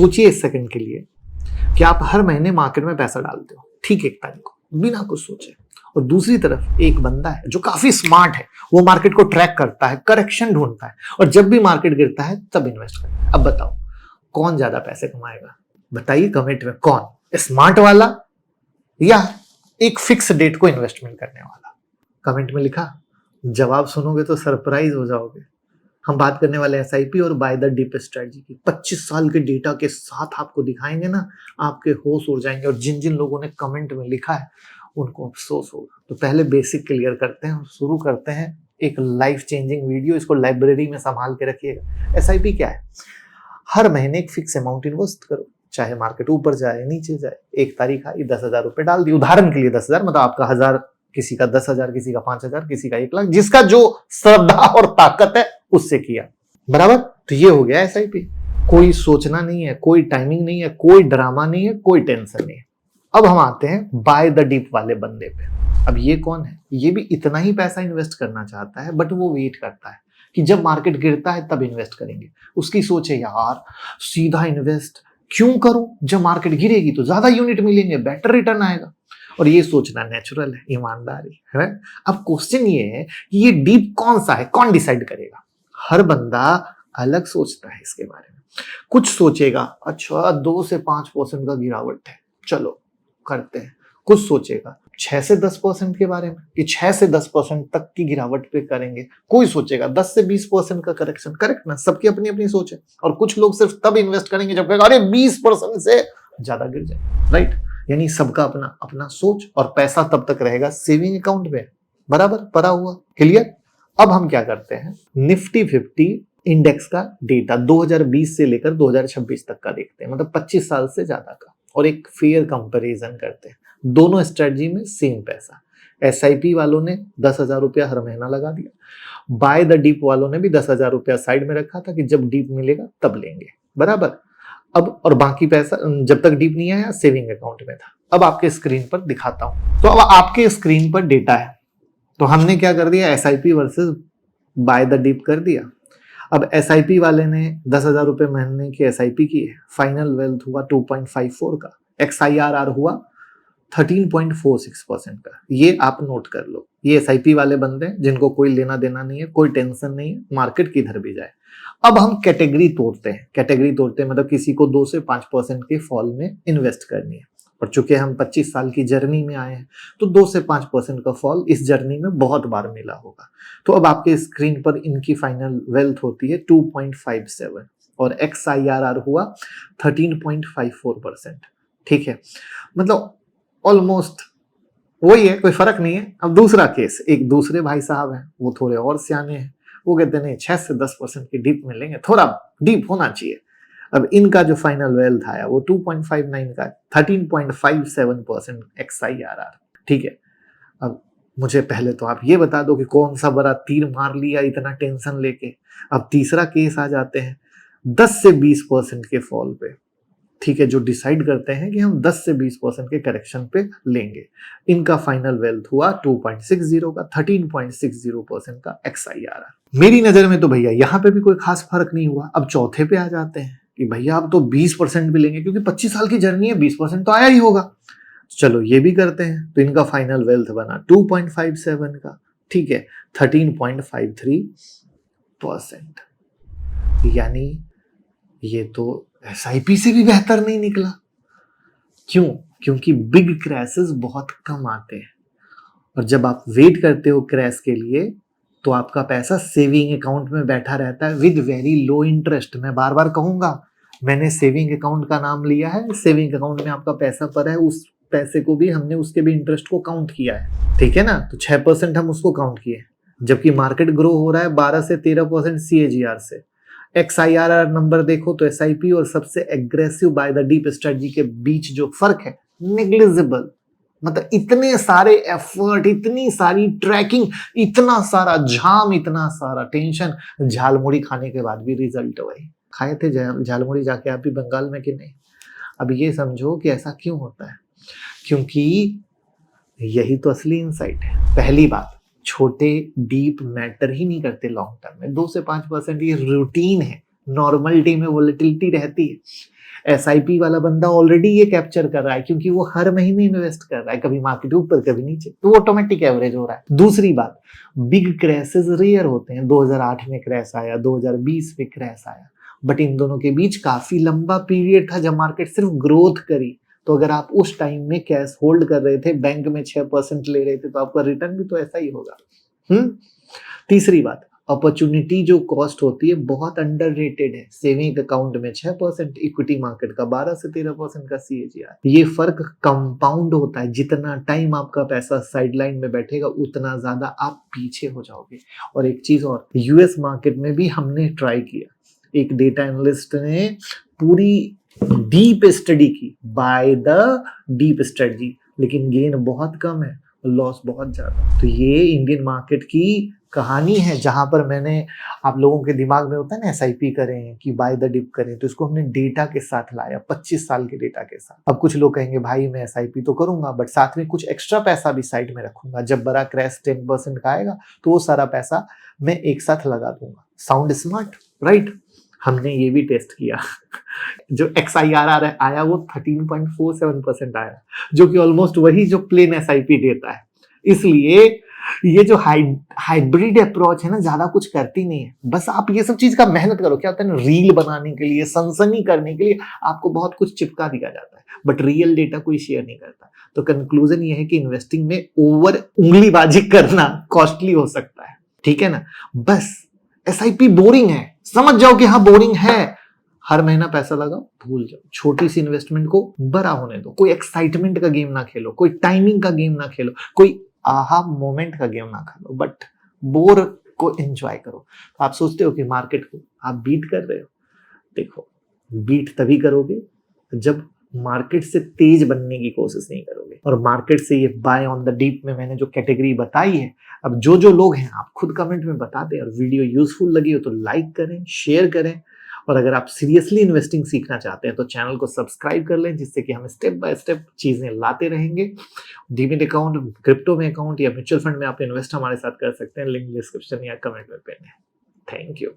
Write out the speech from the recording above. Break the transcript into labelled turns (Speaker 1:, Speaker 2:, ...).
Speaker 1: सोचिए इस सेकंड के लिए कि आप हर महीने मार्केट में पैसा डालते हो, ठीक 1 तारीख को, बिना कुछ सोचे, और दूसरी तरफ एक बंदा है जो काफी स्मार्ट है, वो मार्केट को ट्रैक करता है, करेक्शन ढूंढता है, और जब भी मार्केट गिरता है तब इन्वेस्ट करता है। अब बताओ कौन ज्यादा पैसे कमाएगा? बताइए कमेंट में, कौन, स्मार्ट वाला या एक फिक्स डेट को इन्वेस्टमेंट करने वाला? कमेंट में लिखा। जवाब सुनोगे तो सरप्राइज हो जाओगे। हम बात करने वाले एसआईपी और बाय द डिप स्ट्रेटजी की। 25 साल के डेटा के साथ आपको दिखाएंगे ना, आपके होश उड़ जाएंगे, और जिन जिन लोगों ने कमेंट में लिखा है उनको अफसोस होगा। तो पहले बेसिक क्लियर करते हैं और शुरू करते हैं एक लाइफ चेंजिंग वीडियो। इसको लाइब्रेरी में संभाल के रखिएगा। एसआईपी क्या है? हर महीने एक फिक्स अमाउंट इन्वेस्ट करो, चाहे मार्केट ऊपर जाए नीचे जाए। 1 तारीख आई, 10,000 रुपए डाल दिए, उदाहरण के लिए 10,000, मतलब आपका 1,000, किसी का 10,000, किसी का 5,000, किसी का 1 लाख, जिसका जो श्रद्धा और ताकत है उससे किया, बराबर। तो ये हो गया एसआईपी। कोई सोचना नहीं है, कोई टाइमिंग नहीं है, कोई ड्रामा नहीं है, कोई टेंशन नहीं है। अब हम आते हैं बाय द डिप वाले बंदे पे। अब ये कौन है? ये भी इतना ही पैसा इन्वेस्ट करना चाहता है, बट वो वेट करता है कि जब मार्केट गिरता है तब इन्वेस्ट करेंगे। उसकी सोच है, यार सीधा इन्वेस्ट क्यों करूं, जब मार्केट गिरेगी तो ज्यादा यूनिट मिलेंगे, बेटर रिटर्न आएगा। और ये सोचना नेचुरल है, ईमानदारी है। अब क्वेश्चन ये है कि ये डीप कौन सा है, कौन डिसाइड करेगा? हर बंदा अलग सोचता है इसके बारे में। कुछ सोचेगा अच्छा 2 से 5% का गिरावट है, चलो करते हैं। कुछ सोचेगा 6 से 10% के बारे में कि 6 से 10% तक की गिरावट पे करेंगे। कोई सोचेगा 10 से 20% का करेक्शन। करेक्ट ना? सबकी अपनी अपनी सोच है। और कुछ लोग सिर्फ तब इन्वेस्ट करेंगे जब कहेगा अरे 20% से ज्यादा गिर जाए, राइट? यानी सबका अपना अपना सोच, और पैसा तब तक रहेगा सेविंग अकाउंट में, बराबर, पड़ा हुआ। क्लियर? अब हम क्या करते हैं, निफ्टी 50 इंडेक्स का डेटा 2020 से लेकर 2026 तक का देखते हैं, मतलब 25 साल से ज्यादा का, और एक फेयर कंपैरिजन करते हैं। दोनों स्ट्रेटजी में सेम पैसा। एसआईपी वालों ने 10,000 रुपया हर महीना लगा दिया, बाय द डीप वालों ने भी 10,000 रुपया साइड में रखा था कि जब डीप मिलेगा तब लेंगे, बराबर। अब और बाकी पैसा जब तक डीप नहीं आया सेविंग अकाउंट में था। अब आपके स्क्रीन पर दिखाता हूं। तो अब आपके स्क्रीन पर डेटा है। तो हमने क्या कर दिया, SIP versus by the deep कर दिया। अब एसआईपी वाले ने 10,000 रुपए महीने की एसआईपी की है, फाइनल वेल्थ हुआ 2.54 का, XIRR हुआ 13.46% का। ये आप नोट कर लो। ये एसआईपी वाले बंदे हैं जिनको कोई लेना देना नहीं है, कोई टेंशन नहीं है, मार्केट किधर भी जाए। अब हम कैटेगरी तोड़ते हैं। कैटेगरी तोड़ते हैं मतलब किसी को 2 से 5% के फॉल में इन्वेस्ट करनी है। और चूंकि हम 25 साल की जर्नी में आए हैं तो 2 से 5% का फॉल इस जर्नी में बहुत बार मिला होगा। तो अब आपके स्क्रीन पर इनकी फाइनल वेल्थ होती है 2.57 और XIRR हुआ 13.54%। ठीक है, मतलब ऑलमोस्ट वही है, कोई फर्क नहीं है। अब दूसरा केस, एक दूसरे भाई साहब हैं, वो थोड़े और सियाने हैं, वो कहते हैं नहीं 6 से 10% की डीप मिलेंगे, थोड़ा डीप होना चाहिए। अब इनका जो फाइनल वेल्थ आया वो 2.59 का 13.57% XIRR। ठीक है, अब मुझे पहले तो आप ये बता दो कि कौन सा बड़ा तीर मार लिया इतना टेंशन लेके। अब तीसरा केस आ जाते हैं 10 से 20% के फॉल पे। ठीक है, जो डिसाइड करते हैं कि हम 10 से 20% के करेक्शन पे लेंगे। इनका फाइनल वेल्थ हुआ 2.60 का 13.60% का XIRR। मेरी नजर में तो भैया यहाँ पे भी कोई खास फर्क नहीं हुआ। अब चौथे पे आ जाते हैं कि भैया अब तो 20% भी लेंगे क्योंकि 25 साल की जर्नी है, 20% तो आया ही होगा। चलो ये भी करते हैं। तो इनका फाइनल वेल्थ बना 2.57 का, ठीक है, 13.53%। यानी ये तो एसआईपी से भी बेहतर नहीं निकला। क्यों? क्योंकि बिग क्रैशेस बहुत कम आते हैं, और जब आप वेट करते हो क्रैश के लिए तो आपका पैसा सेविंग अकाउंट में बैठा रहता है विद वेरी लो इंटरेस्ट। मैं बार बार कहूंगा, मैंने सेविंग अकाउंट का नाम लिया है। सेविंग अकाउंट में आपका पैसा पड़ा है, उस पैसे को भी हमने उसके भी इंटरेस्ट को काउंट किया है, ठीक है ना। तो 6% हम उसको काउंट किए, जबकि मार्केट ग्रो हो रहा है 12 से 13% CAGR से। XIRR नंबर देखो तो एसआईपी और सबसे aggressive by the deep strategy के बीच जो फर्क है नेग्लिजिबल। मतलब इतने सारे एफर्ट, इतनी सारी ट्रैकिंग, इतना सारा झाम, इतना सारा टेंशन, झालमुड़ी खाने के बाद भी रिजल्ट वही। खाए थे झालमुड़ी जाके आप भी बंगाल में कि नहीं? अब ये समझो कि ऐसा क्यों होता है, क्योंकि यही तो असली इंसाइट है। पहली बात, छोटे डीप मैटर ही नहीं करते लॉन्ग टर्म में। 2 से 5% ये रूटीन है, नॉर्मलिटी में वोलेटिलिटी रहती है। एसआईपी वाला बंदा ऑलरेडी ये कैप्चर कर रहा है क्योंकि वो हर महीने इन्वेस्ट कर रहा है, कभी मार्केट ऊपर कभी नीचे, तो वो ऑटोमेटिक एवरेज हो रहा है। दूसरी बात, बिग क्रैशेस रेयर होते हैं। 2008 में क्रैश आया, 2020 में क्रैश आया, बट इन दोनों के बीच काफी लंबा पीरियड था जब मार्केट सिर्फ ग्रोथ करी। तो अगर आप उस टाइम में कैश होल्ड कर रहे थे, बैंक में 6% ले रहे थे, तो आपका रिटर्न भी तो ऐसा ही होगा। तीसरी बात, अपॉर्चुनिटी जो कॉस्ट होती है बहुत अंडररेटेड है। सेविंग अकाउंट में 6%, इक्विटी मार्केट का 12 से 13% का CAGR। ये फर्क कंपाउंड होता है। जितना टाइम आपका पैसा साइडलाइन में बैठेगा उतना ज्यादा आप पीछे हो जाओगे। और एक चीज और, यूएस मार्केट में भी हमने ट्राई किया। एक डेटा एनालिस्ट ने पूरी डीप स्टडी की, बाय द डीप स्ट्रेटजी, लेकिन गेन बहुत कम है, लॉस बहुत ज्यादा। तो ये इंडियन मार्केट की कहानी है जहां पर मैंने, आप लोगों के दिमाग में होता है ना SIP करें कि बाय द डिप करें, तो इसको हमने डेटा के साथ लाया, 25 साल के डेटा के साथ। अब कुछ लोग कहेंगे भाई मैं SIP तो करूंगा बट साथ में कुछ एक्स्ट्रा पैसा भी साइड में रखूंगा, जब बड़ा क्रैश 10% का आएगा तो वो सारा पैसा मैं एक साथ लगा दूंगा। Sound smart, right? हमने ये भी टेस्ट किया। जो XIRR आया वो 13.47% आया, जो कि ऑलमोस्ट वही जो प्लेन SIP देता है। इसलिए ये जो हाइब्रिड अप्रोच है ना, ज्यादा कुछ करती नहीं है। बस आप ये सब चीज का मेहनत करो। क्या होता है ना, रील बनाने के लिए, सनसनी करने के लिए आपको बहुत कुछ चिपका दिया जाता है, बट रियल डेटा कोई शेयर नहीं करता। तो कंक्लूजन ये है कि इन्वेस्टिंग में ओवर उंगलीबाजी करना कॉस्टली हो सकता है, ठीक है ना। बस SIP बोरिंग है, समझ जाओ कि हाँ बोरिंग है। हर महीना पैसा लगाओ, भूल जाओ। छोटी सी इन्वेस्टमेंट को बड़ा होने दो। कोई एक्साइटमेंट का गेम ना खेलो, कोई टाइमिंग का गेम ना खेलो, कोई आहा मोमेंट का गेम ना खेलो, बट बोर को एंजॉय करो। आप सोचते हो कि मार्केट को आप बीट कर रहे हो, देखो बीट तभी करोगे जब मार्केट से तेज बनने की कोशिश नहीं करोगे। और मार्केट से ये बाय ऑन द डीप में मैंने जो कैटेगरी बताई है, अब जो लोग हैं आप खुद कमेंट में बता दें। और वीडियो यूजफुल लगी हो तो लाइक करें, शेयर करें। और अगर आप सीरियसली इन्वेस्टिंग सीखना चाहते हैं तो चैनल को सब्सक्राइब कर लें, जिससे कि हम स्टेप बाय स्टेप चीजें लाते रहेंगे। डीमैट अकाउंट, क्रिप्टो में अकाउंट या म्यूचुअल फंड में आप इन्वेस्ट हमारे साथ कर सकते हैं। लिंक डिस्क्रिप्शन या कमेंट में पिन है। Thank you.